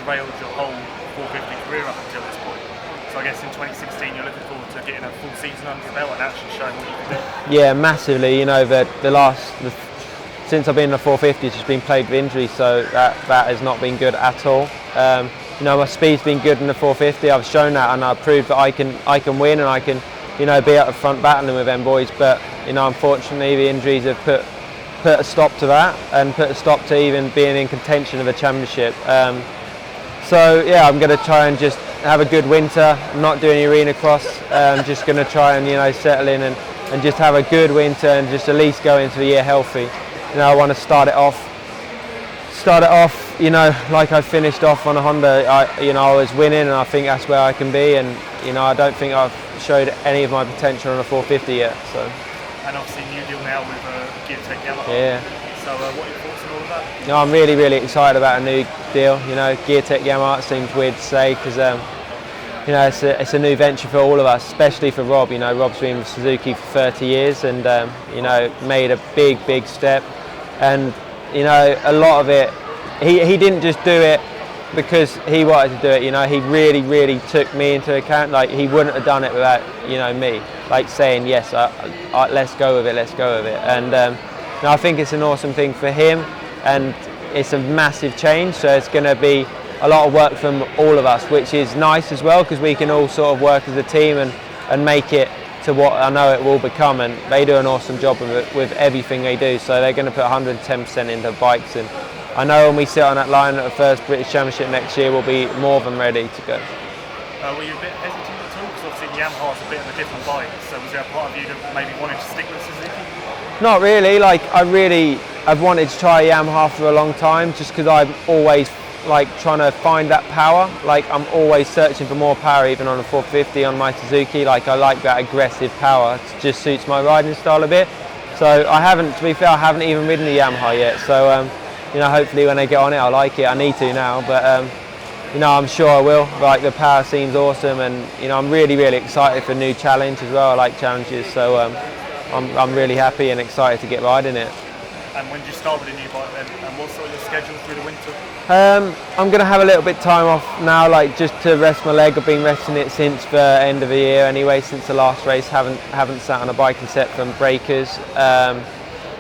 derailed your whole 450 career up until this point. So I guess in 2016 you're looking forward to getting a full season under your belt and actually showing what you can do. Yeah, massively. You know, since I've been in the 450, it's just been plagued with injuries, so that has not been good at all. You know, my speed's been good in the 450. I've shown that, and I've proved that I can win, and I can, you know, be at the front battling with them boys. But you know, unfortunately, the injuries have put a stop to that, and put a stop to even being in contention of a championship. So yeah, I'm going to try and just have a good winter. I'm not doing arena cross. I'm just going to try and, you know, settle in and just have a good winter and just at least go into the year healthy. You know, I want to start it off, you know, like I finished off on a Honda. I was winning, and I think that's where I can be. And you know, I don't think I've showed any of my potential on a 450 yet. So. And obviously, new deal now with Geartech Yamaha. Yeah. So, what are your thoughts on all of that? You know, I'm really, really excited about a new deal. You know, Geartech Yamaha, it seems weird to say because you know, it's a new venture for all of us, especially for Rob. You know, Rob's been with Suzuki for 30 years, and you know, made a big step. And you know, a lot of it, he didn't just do it because he wanted to do it. You know, he really took me into account. Like, he wouldn't have done it without, you know, me. Like saying yes, let's go with it. And you know, I think it's an awesome thing for him, and it's a massive change. So it's going to be a lot of work from all of us, which is nice as well, because we can all sort of work as a team and make it to what I know it will become. And they do an awesome job with everything they do. So they're going to put 110% into bikes, and I know when we sit on that line at the first British Championship next year, we'll be more than ready to go. Were you a bit hesitant at all? Because obviously the Yamaha is a bit of a different bike. So was there a part of you that maybe wanted to stick with Suzuki? Not really. Like, I've wanted to try Yamaha for a long time, just because I'm always like trying to find that power. Like, I'm always searching for more power, even on a 450 on my Suzuki. Like, I like that aggressive power. It just suits my riding style a bit. So to be fair, I haven't even ridden the Yamaha yet. So you know, hopefully when I get on it, I'll like it. I need to now, but you know, I'm sure I will. Like, the power seems awesome, and you know, I'm really excited for a new challenge as well. I like challenges, so I'm really happy and excited to get riding it. And when do you start with a new bike then? And what's sort of your schedule through the winter? I'm going to have a little bit of time off now, like just to rest my leg. I've been resting it since the end of the year anyway, since the last race. Haven't sat on a bike and set from breakers.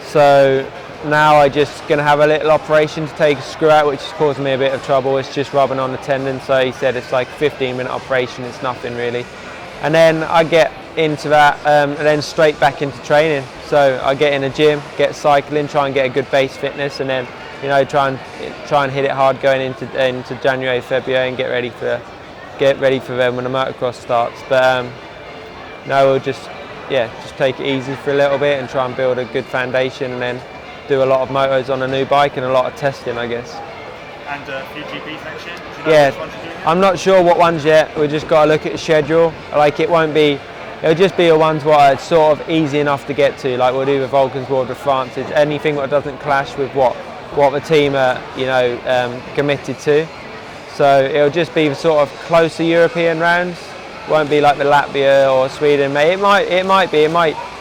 So now I'm just going to have a little operation to take a screw out, which is causing me a bit of trouble. It's just rubbing on the tendon. So he said it's like a 15-minute operation. It's nothing really. And then I get into that and then straight back into training. So I get in the gym, get cycling, try and get a good base fitness, and then, you know, try and hit it hard going into January, February, and get ready for them when the motocross starts. But no, we'll just take it easy for a little bit and try and build a good foundation, and then do a lot of motos on a new bike and a lot of testing, I guess. And a few GPs next year? Do you know which ones you're doing? I'm not sure what ones yet. We've just got to look at the schedule. Like, it'll just be the ones what are sort of easy enough to get to. Like, we'll do the Vulcans World of France. It's anything that doesn't clash with what the team are, you know, committed to. So it'll just be sort of closer European rounds. Won't be like the Latvia or Sweden. It might,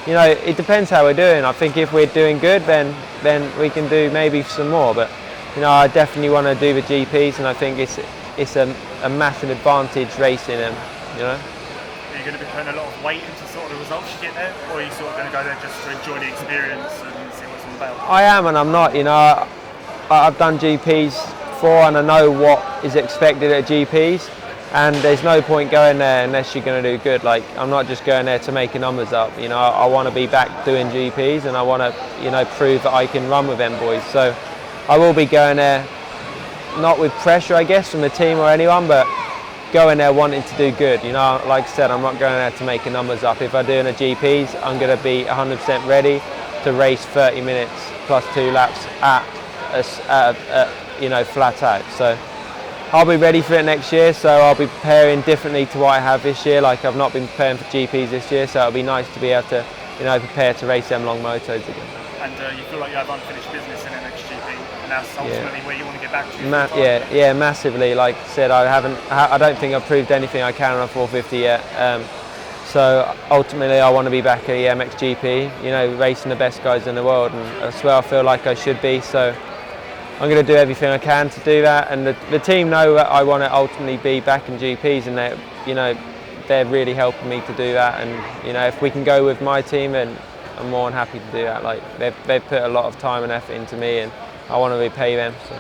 you know, it depends how we're doing. I think if we're doing good, then we can do maybe some more. But you know, I definitely want to do the GPs, and I think it's a massive advantage racing them. You know. Are you going to be putting a lot of weight into sort of the results you get there, or are you sort of going to go there just to enjoy the experience and see what's all about? I am, and I'm not. You know, I've done GPs before, and I know what is expected at GPs. And there's no point going there unless you're going to do good. Like, I'm not just going there to make the numbers up. You know, I want to be back doing GPs, and I want to, you know, prove that I can run with them boys. So I will be going there, not with pressure, I guess, from the team or anyone, but going there wanting to do good. You know, like I said, I'm not going there to make the numbers up. If I'm doing a GPs, I'm going to be 100% ready to race 30 minutes plus 2 laps you know, flat out. So I'll be ready for it next year, so I'll be preparing differently to what I have this year. Like, I've not been preparing for GPs this year, so it'll be nice to be able to, you know, prepare to race them long motos again. And you feel like you have unfinished business in MXGP, and that's ultimately where you want to get back to? Yeah, massively. Like I said, I don't think I've proved anything I can on a 450 yet. So ultimately, I want to be back at the MXGP, you know, racing the best guys in the world, and that's where I feel like I should be. So I'm going to do everything I can to do that, and the team know that I want to ultimately be back in GPs, and they're really helping me to do that. And if we can go with my team, then I'm more than happy to do that. Like they've put a lot of time and effort into me, and I want to repay them. So.